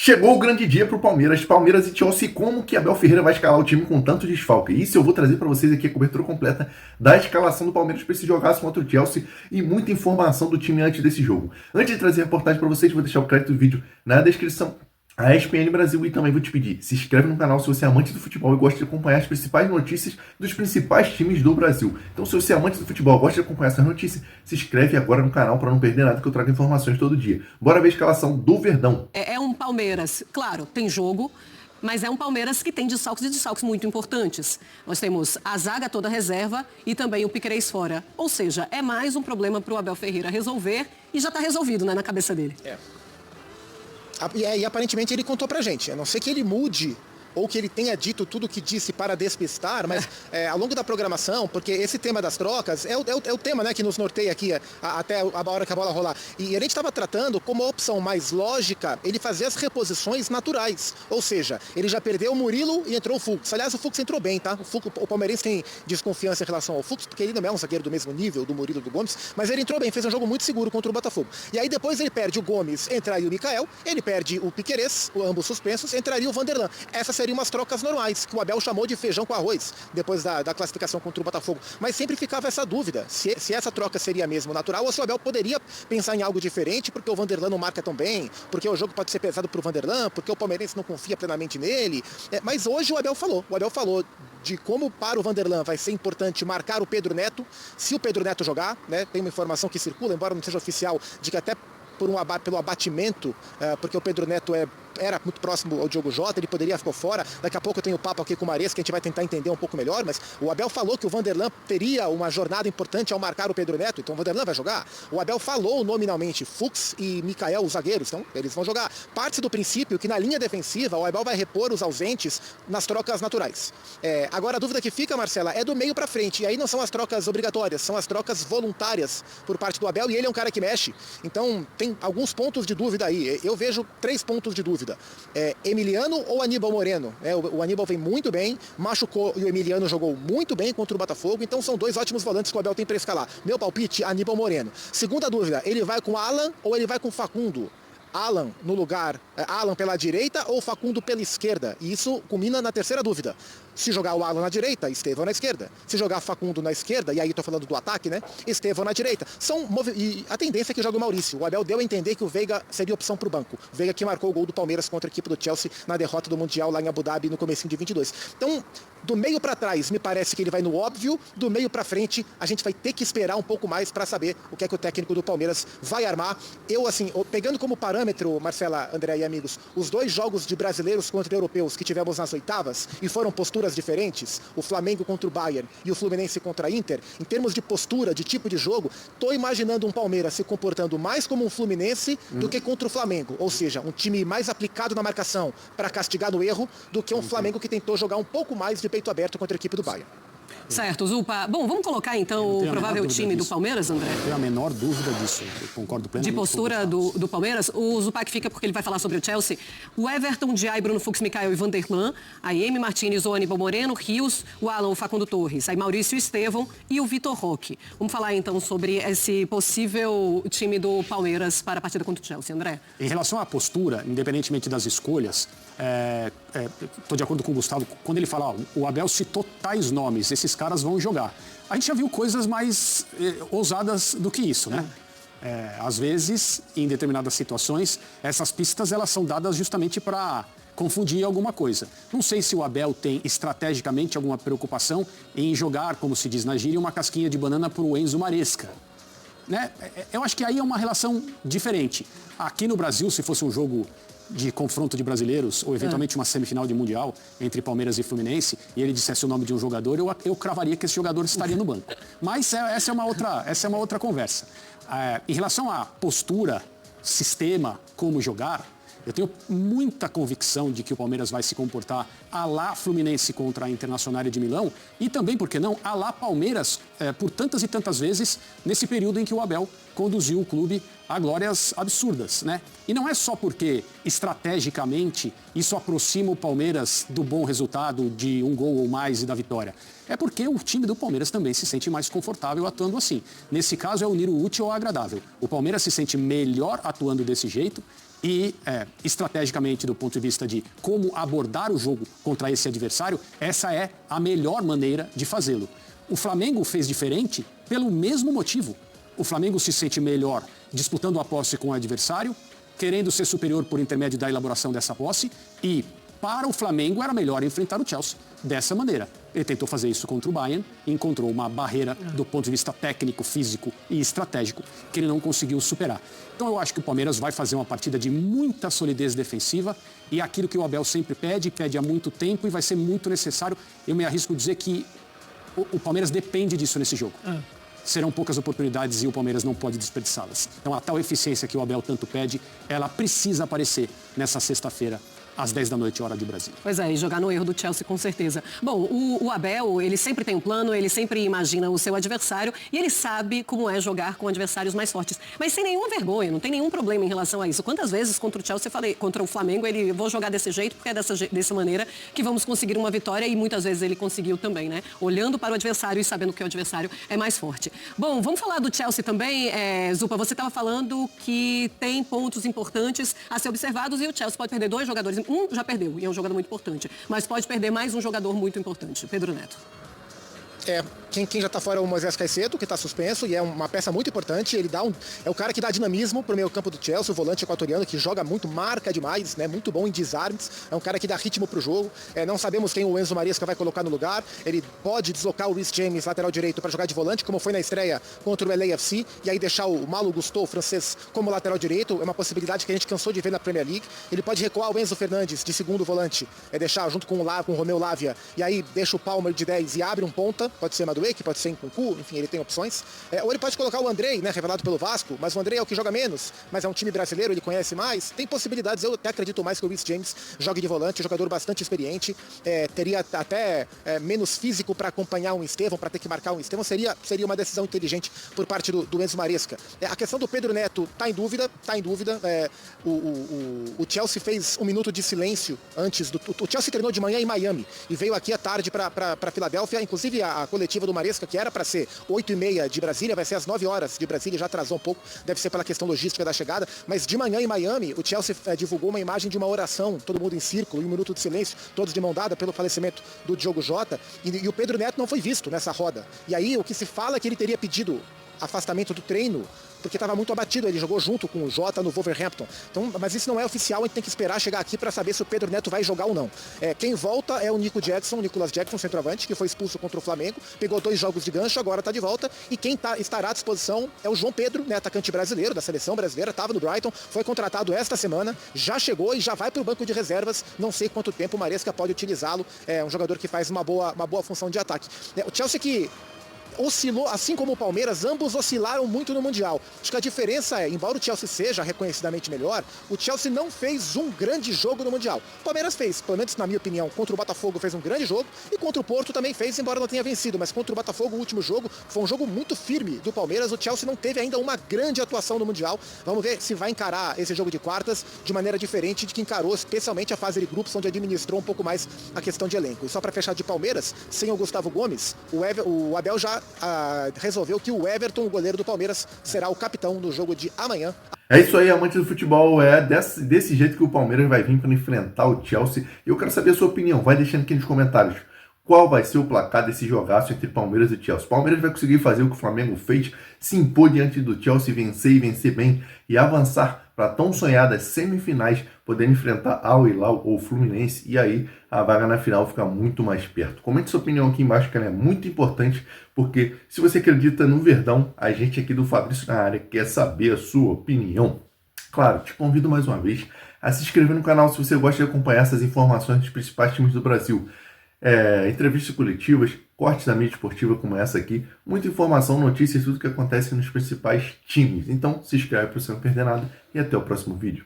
Chegou o grande dia para o Palmeiras. Palmeiras e Chelsea, como que Abel Ferreira vai escalar o time com tanto desfalque? Isso eu vou trazer para vocês aqui a cobertura completa da escalação do Palmeiras para esse jogaço contra o Chelsea e muita informação do time antes desse jogo. Antes de trazer a reportagem para vocês, vou deixar o crédito do vídeo na descrição. A ESPN Brasil, e também vou te pedir, se inscreve no canal se você é amante do futebol e gosta de acompanhar as principais notícias dos principais times do Brasil. Então, se você é amante do futebol e gosta de acompanhar essas notícias, se inscreve agora no canal para não perder nada, que eu trago informações todo dia. Bora ver a escalação do Verdão. É um Palmeiras, claro, tem jogo, mas é um Palmeiras que tem desfalques e desfalques muito importantes. Nós temos a zaga toda reserva e também o Piquerez fora. Ou seja, é mais um problema para o Abel Ferreira resolver e já está resolvido, né, na cabeça dele. E aparentemente ele contou pra gente, a não ser que ele mude ou que ele tenha dito tudo o que disse para despistar, mas ao longo da programação, porque esse tema das trocas é o tema, né, que nos norteia aqui até a hora que a bola rolar. E a gente estava tratando como a opção mais lógica ele fazer as reposições naturais. Ou seja, ele já perdeu o Murilo e entrou o Fux. Aliás, o Fux entrou bem, tá? O palmeirense tem desconfiança em relação ao Fux, porque ele não é um zagueiro do mesmo nível do Murilo e do Gomes, mas ele entrou bem, fez um jogo muito seguro contra o Botafogo. E aí depois ele perde o Gomes, entraria o Mikael, ele perde o Piquerez, ambos suspensos, entraria o Vanderlan. Essas seriam umas trocas normais, que o Abel chamou de feijão com arroz, depois da classificação contra o Botafogo. Mas sempre ficava essa dúvida, se essa troca seria mesmo natural, ou se o Abel poderia pensar em algo diferente, porque o Vanderlan não marca tão bem, porque o jogo pode ser pesado pro Vanderlan, porque o palmeirense não confia plenamente nele. Mas hoje o Abel falou de como para o Vanderlan vai ser importante marcar o Pedro Neto, se o Pedro Neto jogar, né? Tem uma informação que circula, embora não seja oficial, de que até pelo abatimento, porque o Pedro Neto era muito próximo ao Diogo Jota, ele ficou fora. Daqui a pouco eu tenho o papo aqui com o Mares, que a gente vai tentar entender um pouco melhor, mas o Abel falou que o Vanderlan teria uma jornada importante ao marcar o Pedro Neto, então o Vanderlan vai jogar. O Abel falou nominalmente Fux e Mikael, os zagueiros, então eles vão jogar. Parte do princípio que na linha defensiva o Abel vai repor os ausentes nas trocas naturais. Agora a dúvida que fica, Marcela, é do meio para frente, e aí não são as trocas obrigatórias, são as trocas voluntárias por parte do Abel, e ele é um cara que mexe, então tem alguns pontos de dúvida aí. Eu vejo 3 pontos de dúvida. Emiliano ou Aníbal Moreno? O Aníbal vem muito bem, machucou e o Emiliano jogou muito bem contra o Botafogo, então são 2 ótimos volantes que o Abel tem para escalar. Meu palpite, Aníbal Moreno. Segunda dúvida, ele vai com Alan ou ele vai com Facundo? Alan no lugar, Alan pela direita ou Facundo pela esquerda? E isso culmina na terceira dúvida. Se jogar o Alan na direita, Estevão na esquerda. Se jogar Facundo na esquerda, e aí tô falando do ataque, né? Estevão na direita. E a tendência é que joga o Maurício. O Abel deu a entender que o Veiga seria opção pro banco. O Veiga que marcou o gol do Palmeiras contra a equipe do Chelsea na derrota do Mundial lá em Abu Dhabi no comecinho de 22. Então, do meio para trás, me parece que ele vai no óbvio. Do meio para frente, a gente vai ter que esperar um pouco mais para saber o que é que o técnico do Palmeiras vai armar. Eu, assim, pegando como parâmetro, Marcela, André e amigos, os 2 jogos de brasileiros contra europeus que tivemos nas oitavas e foram posturas diferentes, o Flamengo contra o Bayern e o Fluminense contra a Inter, em termos de postura, de tipo de jogo, tô imaginando um Palmeiras se comportando mais como um Fluminense do que contra o Flamengo, ou seja, um time mais aplicado na marcação para castigar no erro do que um Flamengo que tentou jogar um pouco mais de peito aberto contra a equipe do Bayern. Certo, Zupa. Bom, vamos colocar então o provável time do Palmeiras, André? Não tenho a menor dúvida disso, eu concordo plenamente. De postura do Palmeiras, o Zupac fica porque ele vai falar sobre o Chelsea. O Everton, Diay, Bruno Fux, Mikael e Vanderlan, a Emi Martínez, o Aníbal Moreno, Rios, o Alan, o Facundo Torres, aí Maurício Estevão e o Vitor Roque. Vamos falar então sobre esse possível time do Palmeiras para a partida contra o Chelsea, André. Em relação à postura, independentemente das escolhas, estou de acordo com o Gustavo, quando ele fala, o Abel citou tais nomes, esses caras vão jogar. A gente já viu coisas mais ousadas do que isso, né? Às vezes, em determinadas situações, essas pistas elas são dadas justamente para confundir alguma coisa. Não sei se o Abel tem estrategicamente alguma preocupação em jogar, como se diz na gíria, uma casquinha de banana para o Enzo Maresca. Né? Eu acho que aí é uma relação diferente. Aqui no Brasil, se fosse um jogo de confronto de brasileiros, ou eventualmente uma semifinal de Mundial entre Palmeiras e Fluminense, e ele dissesse o nome de um jogador, eu cravaria que esse jogador estaria no banco. Mas essa é uma outra conversa. Em relação à postura, sistema, como jogar, eu tenho muita convicção de que o Palmeiras vai se comportar à lá Fluminense contra a Internacional de Milão e também, por que não, à lá Palmeiras por tantas e tantas vezes nesse período em que o Abel conduziu o clube a glórias absurdas, né? E não é só porque, estrategicamente, isso aproxima o Palmeiras do bom resultado, de um gol ou mais e da vitória. É porque o time do Palmeiras também se sente mais confortável atuando assim. Nesse caso, é unir o útil ao agradável. O Palmeiras se sente melhor atuando desse jeito E, estrategicamente, do ponto de vista de como abordar o jogo contra esse adversário, essa é a melhor maneira de fazê-lo. O Flamengo fez diferente pelo mesmo motivo. O Flamengo se sente melhor disputando a posse com o adversário, querendo ser superior por intermédio da elaboração dessa posse, e para o Flamengo era melhor enfrentar o Chelsea dessa maneira. Ele tentou fazer isso contra o Bayern e encontrou uma barreira do ponto de vista técnico, físico e estratégico que ele não conseguiu superar. Então eu acho que o Palmeiras vai fazer uma partida de muita solidez defensiva e aquilo que o Abel sempre pede há muito tempo e vai ser muito necessário. Eu me arrisco a dizer que o Palmeiras depende disso nesse jogo. Serão poucas oportunidades e o Palmeiras não pode desperdiçá-las. Então a tal eficiência que o Abel tanto pede, ela precisa aparecer nessa sexta-feira, às 10 da noite, hora de Brasília. Pois é, e jogar no erro do Chelsea, com certeza. Bom, o Abel, ele sempre tem um plano, ele sempre imagina o seu adversário e ele sabe como é jogar com adversários mais fortes. Mas sem nenhuma vergonha, não tem nenhum problema em relação a isso. Quantas vezes contra o Chelsea eu falei, contra o Flamengo, ele vou jogar desse jeito, porque é dessa maneira que vamos conseguir uma vitória e muitas vezes ele conseguiu também, né? Olhando para o adversário e sabendo que o adversário é mais forte. Bom, vamos falar do Chelsea também. Zupa, você estava falando que tem pontos importantes a ser observados e o Chelsea pode perder 2 jogadores. Um já perdeu e é um jogador muito importante, mas pode perder mais um jogador muito importante, Pedro Neto. Quem já está fora é o Moisés Caicedo, que está suspenso, e é uma peça muito importante. Ele é o cara que dá dinamismo para o meio campo do Chelsea, o volante equatoriano, que joga muito, marca demais, né? Muito bom em desarmes. É um cara que dá ritmo para o jogo. Não sabemos quem o Enzo Maresca vai colocar no lugar. Ele pode deslocar o Reece James, lateral direito, para jogar de volante, como foi na estreia contra o LAFC, e aí deixar o Malo Gusto, francês, como lateral direito. É uma possibilidade que a gente cansou de ver na Premier League. Ele pode recuar o Enzo Fernandes de segundo volante, deixar junto com o Romeu Lavia, e aí deixa o Palmer de 10 e abre um ponta. Pode ser Madueke, pode ser em Kunku, enfim, ele tem opções. Ou ele pode colocar o Andrei, né, revelado pelo Vasco, mas o Andrei é o que joga menos, mas é um time brasileiro, ele conhece mais. Tem possibilidades, eu até acredito mais que o Reece James jogue de volante, jogador bastante experiente, teria até menos físico para acompanhar um Estevão, para ter que marcar um Estevão, seria uma decisão inteligente por parte do Enzo Maresca. A questão do Pedro Neto está em dúvida. O Chelsea fez um minuto de silêncio antes o Chelsea treinou de manhã em Miami e veio aqui à tarde para Filadélfia, inclusive a coletiva do Maresca, que era para ser 8h30 de Brasília, vai ser às 9 horas de Brasília, já atrasou um pouco, deve ser pela questão logística da chegada, mas de manhã em Miami, o Chelsea divulgou uma imagem de uma oração, todo mundo em círculo, e um minuto de silêncio, todos de mão dada pelo falecimento do Diogo Jota, e o Pedro Neto não foi visto nessa roda. E aí o que se fala é que ele teria pedido afastamento do treino, porque estava muito abatido, ele jogou junto com o Jota no Wolverhampton. Então, mas isso não é oficial, a gente tem que esperar chegar aqui para saber se o Pedro Neto vai jogar ou não. Quem volta é o Nicolas Jackson, centroavante, que foi expulso contra o Flamengo, pegou 2 jogos de gancho, agora está de volta, e quem estará à disposição é o João Pedro, né, atacante brasileiro, da seleção brasileira, estava no Brighton, foi contratado esta semana, já chegou e já vai para o banco de reservas, não sei quanto tempo o Maresca pode utilizá-lo, é um jogador que faz uma boa função de ataque. O Chelsea que oscilou, assim como o Palmeiras, ambos oscilaram muito no Mundial. Acho que a diferença é, embora o Chelsea seja reconhecidamente melhor, o Chelsea não fez um grande jogo no Mundial. O Palmeiras fez, pelo menos na minha opinião, contra o Botafogo fez um grande jogo e contra o Porto também fez, embora não tenha vencido, mas contra o Botafogo, o último jogo, foi um jogo muito firme do Palmeiras. O Chelsea não teve ainda uma grande atuação no Mundial. Vamos ver se vai encarar esse jogo de quartas de maneira diferente de que encarou, especialmente a fase de grupos, onde administrou um pouco mais a questão de elenco. E só para fechar de Palmeiras, sem o Gustavo Gomes, o Abel já resolveu que o Everton, o goleiro do Palmeiras, será o capitão no jogo de amanhã. É isso aí, amante do futebol, é desse jeito que o Palmeiras vai vir para enfrentar o Chelsea. E eu quero saber a sua opinião, vai deixando aqui nos comentários. Qual vai ser o placar desse jogaço entre Palmeiras e Chelsea? O Palmeiras vai conseguir fazer o que o Flamengo fez, se impor diante do Chelsea, vencer e vencer bem e avançar para tão sonhadas semifinais, poder enfrentar Al Hilal ou Fluminense, e aí a vaga na final fica muito mais perto. Comente sua opinião aqui embaixo, que ela é muito importante, porque se você acredita no Verdão, a gente aqui do Fabrício na área quer saber a sua opinião. Claro, te convido mais uma vez a se inscrever no canal se você gosta de acompanhar essas informações dos principais times do Brasil. Entrevistas coletivas, cortes da mídia esportiva como essa aqui, muita informação, notícias, tudo que acontece nos principais times. Então se inscreve para você não perder nada e até o próximo vídeo.